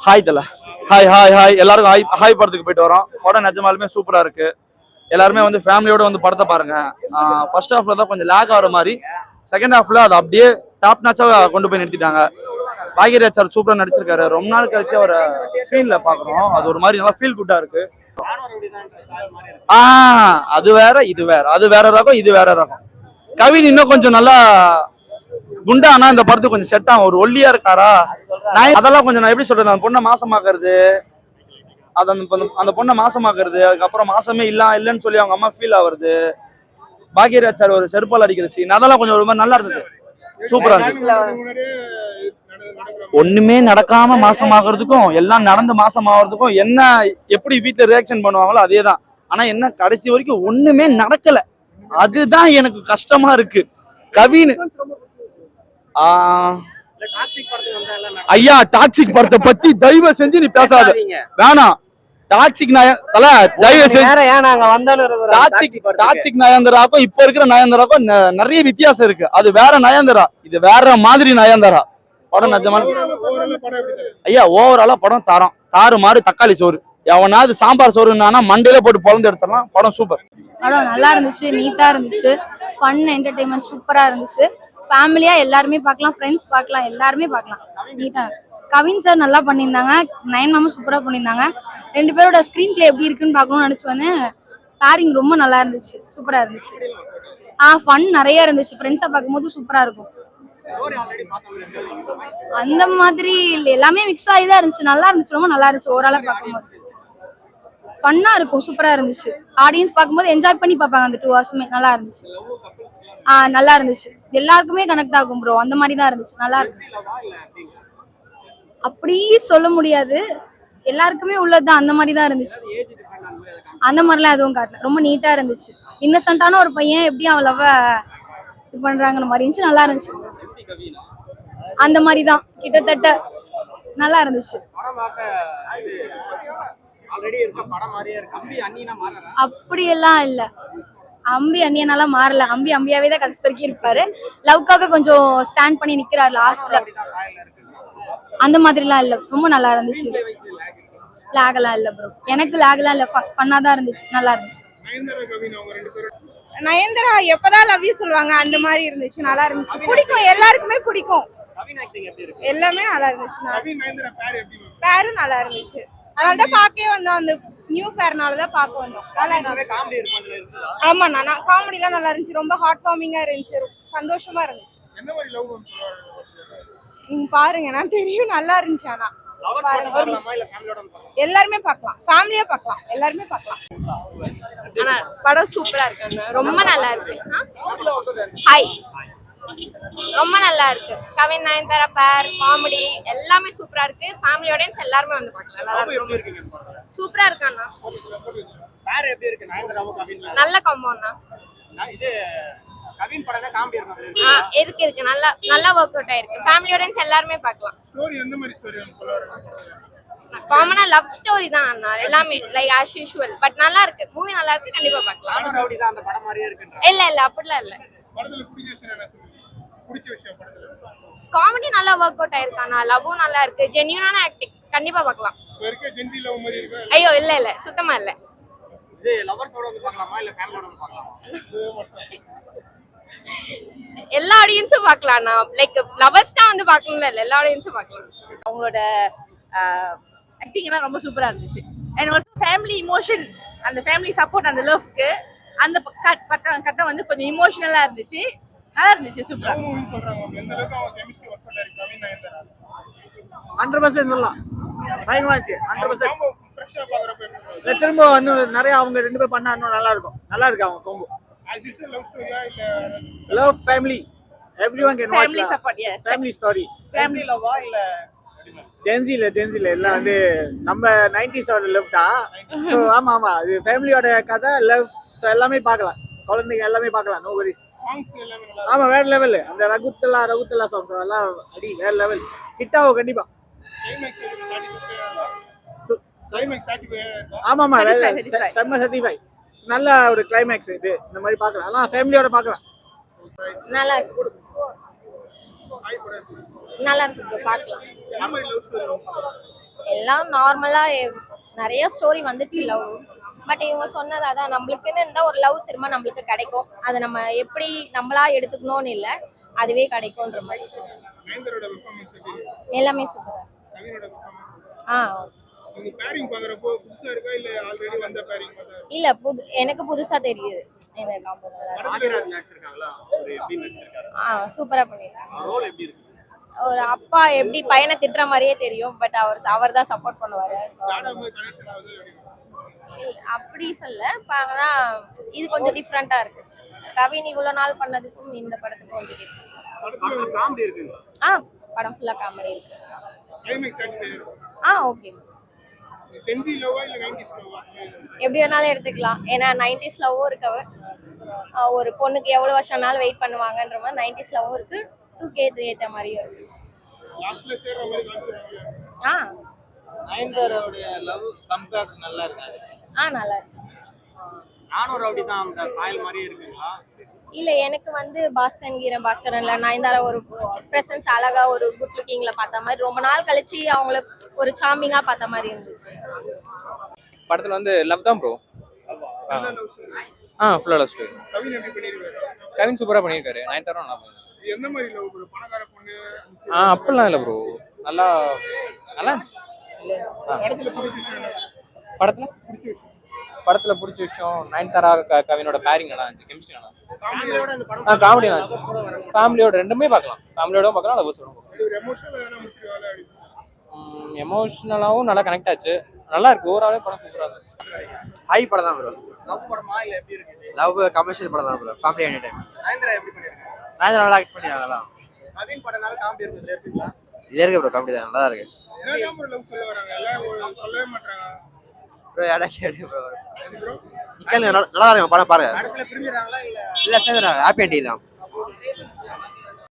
Hi தல. Hi hi hi எல்லாருக்கும் hi hi படத்துக்கு போயிட்டு வரோம். படம் நிஜமாலுமே சூப்பரா இருக்கு. எல்லாருமே வந்து ஃபேமிலியோட வந்து படத்தை பாருங்க. ஃபர்ஸ்ட் ஹாஃப்ல தான் கொஞ்சம் லேக் ஆகிற மாதிரி, செகண்ட் ஹாஃப்ல அதை அப்படியே டாப் நாச்சா கொண்டு போய் நிறுத்திட்டாங்க. பாக்யராஜ் சார் சூப்பரா நடிச்சிருக்காரு. ரொம்ப நாள் கழிச்சு அவரை ஸ்கிரீன்ல பாக்குறோம். அது ஒரு மாதிரி நல்லா ஃபீல் குட்டா இருக்கு. அது வேற இது வேற, அது வேற ரகம் இது வேற ரகம். கவின் இன்னும் கொஞ்சம் நல்லா குண்டா, ஆனா இந்த படத்துக்கு கொஞ்சம் செட் ஆகும். ஒரு ஒல்லியா இருக்காரா, அதெல்லாம் கொஞ்சம் நான் எப்படி சொல்றது, அந்த பொண்ணை மாசமாக்குறது, அது அந்த பொண்ணை மாசமாக்குறது, அதுக்கப்புறம் மாசமே இல்லன்னு சொல்லி அவங்க அம்மா ஃபீல் ஆகுறது, பாக்யராஜ் சார் ஒரு செருப்பால் அடிக்கிற சீன், அதெல்லாம் கொஞ்சம் ஒரு மாதிரி நல்லா இருந்தது. சூப்பரா இருந்தது. ஒண்ணுமே நடக்காம மாசமாகறதுக்கும் எல்லாம் நடந்து மாசமாகறதுக்கும் என்ன எப்படி வீட்டுல ரியாக்ஷன் பண்ணுவாங்களோ அதேதான். ஆனா என்ன கடைசி வரைக்கும் ஒண்ணுமே நடக்கல, அதுதான் எனக்கு கஷ்டமா இருக்கு. கவின் ஐயா டாக்ஸிக் படத்தை பத்தி தயவு செஞ்சு நீ பேசாத, வேணாம். டாக்ஸிக் தயவு செஞ்சு டாக்ஸிக் நயன்தாராக்கும் இப்ப இருக்கிற நயன்தாராக்கும் நிறைய வித்தியாசம் இருக்கு. அது வேற நயன்தாரா, இது வேற மாதிரி நயன்தாரா. படம் நிஜமான ஐயா ஓவராலா படம் தரம் தாறு மாறு தக்காளி சோறு. எவனாவது சாம்பார் சோறுனா மண்டையில போட்டு பொழந்து எடுத்துடலாம். படம் சூப்பர். படம் நல்லா இருந்துச்சு, நீட்டா இருந்துச்சு, ஃபன் என்டர்டைன்மெண்ட் சூப்பரா இருந்துச்சு. ஃபேமிலியா எல்லாருமே பார்க்கலாம், ஃப்ரெண்ட்ஸ் பார்க்கலாம், எல்லாருமே பார்க்கலாம். நீட்டா கவின் சார் நல்லா பண்ணியிருந்தாங்க, நயன் மேமும் சூப்பரா பண்ணியிருந்தாங்க. ரெண்டு பேரோட ஸ்க்ரீன் பிளே எப்படி இருக்குன்னு பார்க்கணும்னு நினைச்சு வந்தேன். பேரிங் ரொம்ப நல்லா இருந்துச்சு, சூப்பரா இருந்துச்சு. ஃபன் நிறைய இருந்துச்சு. ஃப்ரெண்ட்ஸா பார்க்கும்போது சூப்பரா இருக்கும். அந்த மாதிரி எல்லாமே மிக்ஸ் ஆகி தான் இருந்துச்சு. நல்லா இருந்துச்சு, ரொம்ப நல்லா இருந்துச்சு. ஓவராலா பார்க்கும்போது ஃபன்னா இருக்கும், சூப்பரா இருந்துச்சு. ஆடியன்ஸ் பார்க்கும்போது என்ஜாய் பண்ணி பார்ப்பாங்க. அந்த 2 ஹவர்ஸுமே நல்லா இருந்துச்சு. நல்லா இருந்துச்சு. எல்லாருக்குமே கனெக்ட் ஆகும் ப்ரோ, அந்த மாதிரி தான் இருந்துச்சு. நல்லா இருக்கு. அப்படி சொல்ல முடியாது, எல்லாருக்குமே உள்ளதுதான். அந்த மாதிரி தான் இருந்துச்சு. அந்த மாதிரிலாம் எதுவும் காட்டல. ரொம்ப நீட்டா இருந்துச்சு. இன்னசென்ட்டான ஒரு பையன் எப்படி அவன் லவ் இது பண்றாங்கன்னு மாதிரி இருந்துச்சு. நல்லா இருந்துச்சு. அந்த மாதிரி தான் கிட்டத்தட்ட நல்லா இருந்துச்சு. அப்படியெல்லாம் இல்ல, அம்பி அண்ணியனாலாம் மாறல. அம்பியாவே தான் கடைசி வரைக்கும் இருப்பாரு. லவ்க்காக கொஞ்சம் ஸ்டாண்ட் பண்ணி நிக்கிறாரு லாஸ்ட்ல. அந்த மாதிரிலாம் இல்ல, ரொம்ப நல்லா இருந்துச்சு. லாகலாம் இல்ல ப்ரோ, எனக்கு லாகலாம் இல்ல, ஃபன்னா தான் இருந்துச்சு, நல்லா இருந்துச்சு. நயன்தாரா எப்பதான் லவ் யூ சொல்லுவாங்க அந்த மாதிரி இருந்துச்சு. நல்லா இருந்துச்சு, பிடிக்கும், எல்லாருக்குமே பிடிக்கும். எல்லாமே நல்லா இருந்துச்சு. பேரும் நல்லா இருந்துச்சு. அதனாலதான் பார்க்கவே வந்தோம். அந்த நியூ பேர்னாலதான் பார்க்க வந்தோம். ஆமா, நானா காமெடிலாம் நல்லா இருந்துச்சு. ரொம்ப ஹார்ட் வார்மிங்கா இருந்துச்சு, சந்தோஷமா இருந்துச்சு. நீங்க பாருங்க, நான் தெரியும், நல்லா இருந்துச்சு. ஆனா எல்லாருமே பார்க்கலாம், ஃபேமிலியா பார்க்கலாம், எல்லாருமே பார்க்கலாம். ஆனா படம் சூப்பரா இருக்கு, ரொம்ப நல்லா இருக்கு. ஹாய், ரொம்ப நல்லா இருக்கு. கவின் நயன்தாரா பேர் காமெடி எல்லாமே சூப்பரா இருக்கு. ஃபேமிலி ஆடியன்ஸ் எல்லாருமே வந்து பார்க்கலாம். நல்லா இருக்கு, சூப்பரா இருக்கு அண்ணா. பேர் எப்படி இருக்கு நயன்தாராவும் கவின்? நல்ல காம்போண்ணா. இது கவின் படம்னா காமெடி இருக்கு. இருக்கு நல்லா நல்லா வொர்க் அவுட் ஆயிருக்கு. ஃபேமிலி ஆடியன்ஸ் எல்லாருமே பார்க்கலாம். ஸ்டோரி எந்த மாதிரி ஸ்டோரி சொல்லுவாங்க? காமனா லவ் ஸ்டோரி தான் அண்ணா, எல்லாமே லைக் ஆஸ் யூசுவல். பட் நல்லா இருக்கு, மூவி நல்லா இருக்கு, கண்டிப்பா பார்க்கலாம். ஆனா ரவுடி தான் அந்த படம் மாதிரியே இருக்கு. இல்ல அப்படிலாம் இல்ல. படத்துல பிடிச்ச விஷயம் என்ன சொல்லுங்க? பிடிச்ச விஷயம் படத்துல காமெடி நல்லா வொர்க் அவுட் ஆயிருக்கு அண்ணா. லவ்வும் நல்லா இருக்கு, ஜென்யூனான ஆக்டிங், கண்டிப்பா பார்க்கலாம். இருக்க ஜென்சி லவ் மாதிரி இருக்கு. ஐயோ இல்ல சுத்தமா இல்ல. இது லவர்ஸோட வந்து பார்க்கலாமா இல்ல ஃபேமிலியோட வந்து பார்க்கலாமா? எல்லா ஆடியன்ஸும் பார்க்கலாம். நான் லைக் லவர்ஸ் தான் வந்து பார்க்கணும்ல, எல்லா ஆடியன்ஸும் பார்க்கலாம். அவங்களோட ஆக்டிங் எல்லாம் ரொம்ப சூப்பரா இருந்துச்சு. அண்ட் ஆல்சோ ஃபேமிலி இமோஷன், அந்த ஃபேமிலி சப்போர்ட், அந்த லவ்க்கு அந்த கட்டம் வந்து கொஞ்சம் இமோஷனலா இருந்துச்சு. நல்லா இருந்துச்சு, சூப்பரா. சொல்றாங்க எந்த அளவுக்கு அவங்க கெமிஸ்ட்ரி வொர்க் பண்ணாரு கவின் நயன்தாரா? 100% சொல்லலாம். பயங்கரமாச்சு. 100% ஃப்ரெஷ்ஷா பாக்குறப்ப திரும்ப வந்து நிறைய அவங்க ரெண்டு பேர் பண்ணா இன்னும் நல்லா இருக்கும். நல்லா இருக்கு அவங்க காம்போ. as usual லவ் ஸ்டோரியா இல்ல love family everyone can watch family support. Yes, family story. Family லவ்வா இல்ல ஜென்சில எல்லாம் வந்து நம்ம 90s ஓட லவ் தான். சோ ஆமா அது ஃபேமிலியோட கதை, லவ். சோ எல்லாமே பார்க்கலாம், குழந்தைங்க எல்லாமே பார்க்கலாம். No worries. சாங்ஸ் எல்லாமே நல்லா ஆமா, வேற லெவல். அந்த ரகுத்தலா சாங்ஸ் எல்லாம் அடி வேற லெவல். ஹிட் ஆகும் கண்டிப்பா. கிளைமேக்ஸ் சாட்டிஸ்ஃபை ஆமாமா, செம்ம சாட்டிஸ்ஃபை. நல்ல ஒரு கிளைமேக்ஸ் இது. இந்த மாதிரி பார்க்கலாம், எல்லாம் ஃபேமிலியோட பார்க்கலாம். நல்லா இருக்கு, நல்லா இருக்கு, பார்க்கலாம். எல்லாம் நார்மலா நிறைய ஸ்டோரி வந்துச்சு லவ். பட் இவங்க சொன்னது அதான், நம்மளுக்குன்னு இருந்தா ஒரு லவ் திரும்ப நம்மளுக்கு கிடைக்கும். அதை நம்ம எப்படி நம்மளா எடுத்துக்கணும்னு இல்லை, அதுவே கிடைக்கும்ன்ற மாதிரி. நயன்தாரோட பெர்ஃபார்மன்ஸ் எப்படி இருக்கு? எல்லாமே சூப்பரா. கவினோட பெர்ஃபார்மன்ஸ் ஆ உங்க பேரிங் பாக்குறப்போ புதுசா இருக்கா இல்ல ஆல்ரெடி வந்த பேரிங் பார்த்தா? இல்ல எனக்கு புதுசா தெரியுது இந்த காம்போ. பாக்யராஜ் நடிச்சிருக்காங்களா? அவர் எப்படி நடிச்சிருக்காரு? சூப்பரா பண்ணிருக்காங்க. ரோல் எப்படி இருக்கு? ஒரு அப்பா எப்படி பையனை திட்டுற மாதிரியே தெரியும், பட் அவர் தான் சப்போர்ட் பண்ணுவாரு. So, நாடகமே கனெக்ஷன் ஆகுது அப்படி. அப்படி சொல்ல ஆனா இது கொஞ்சம் டிஃப்ரெண்டா இருக்கு. கவின் இவ்வளவு நாள் பண்ணதுக்கும் இந்த படத்துக்கும் கொஞ்சம் டிஃப்ரெண்ட். படத்துல ஒரு காமெடி இருக்குங்க. படம் ஃபுல்லா காமெடி இருக்கு. Climax ஆக்டி okay. ஜென்சி லவ்வா இல்ல 90s லவ்வா? எப்படி வேணாலும் எடுத்துக்கலாம். ஏன்னா 90s லவ்வும் இருக்கு. ஒரு பொண்ணுக்கு எவ்வளவு வருஷம்னாலும் வெயிட் பண்ணுவாங்கன்ற மாதிரி 90s லவ்வும் இருக்கு, 2K ஏத்த மாதிரியும் இருக்கு. லாஸ்ட்ல சேர்ற மாதிரி காமிச்சிருக்காங்க. நயன்தாராவுடைய லவ் கம்பேக் நல்லா இருக்காது. நல்லா இருக்கு. நானும் ரவுடி தான் அந்த சாயல் மாதிரியே இருக்குங்களா? இல்ல எனக்கு வந்து பாஸ்கரன்ல நயன்தாரா ஒரு பிரசன்ஸ் அழகா ஒரு குட் லுக்கிங்ல பார்த்த மாதிரி, ரொம்ப நாள் கழிச்சு அவங்கள ஒரு சாமிங்கா பார்த்த மாதிரி இருந்துச்சு. படத்துல வந்து லவ் தான் ப்ரோ. ஃபுல்லா லவ் ஸ்டோரி. கவின் எப்படி பண்ணிருக்காரு? கவின் சூப்பரா பண்ணியிருக்காரு. நயன்தாரா நல்லா பண்ணிருக்காரு. எந்த மாதிரி லவ் ப்ரோ? பணக்கார பொண்ணு அப்படிலாம் இல்லை ப்ரோ. நல்லா நல்லா இருந்துச்சு. படத்துல பிடிச்ச விஷயம் என்ன? படத்துல பிடிச்ச விஷயம் நயன்தாரா கவினோட பேரிங் நல்லா இருந்துச்சு. கெமிஸ்ட்ரி நல்லா இருந்துச்சு. ஃபேமிலியோட அந்த படம் காமெடி நல்லா இருந்துச்சு. ஃபேமிலியோட ரெண்டுமே பார்க்கலாம். ஃபேமிலியோட பார்க்கலாம், லவ் சொல்லுவோம். ஒரு எமோஷனல் வேணா முடிச்சிருக்காங்க அப்படி. எமோஷனலாகவும் நல்லா கனெக்ட் ஆச்சு. நல்லா இருக்கு. ஓவராலே படம் சூப்பராக இருக்கு. ஹை படம் தான் ப்ரோ. லவ் படமா இல்ல எப்படி இருக்கு? லவ் கமர்ஷியல் படம் தான் ப்ரோ. Family entertainment. நயன்தாரா எப்படி பண்ணிருக்காங்க? நான் நல்லா ஆக்ட் பண்ணிருக்காங்களா? கவின் படனால காமெடி இருக்குது எடுத்துக்கலாம். இதே இருக்கு ப்ரோ. காமெடி தான் நல்லா தான் இருக்கு என்ன ஒரு லவ் சொல்ல வராங்க? எல்லாம் சொல்லவே மாட்டாங்க ப்ரோ. யாரா கேடு ப்ரோ. ப்ரோ. நல்லா இருக்கு படம் பாருங்க. கடைசில பிரிஞ்சிராங்களா இல்ல? இல்ல சேர்ந்துறாங்க. ஹாப்பி என்டிங் தான்.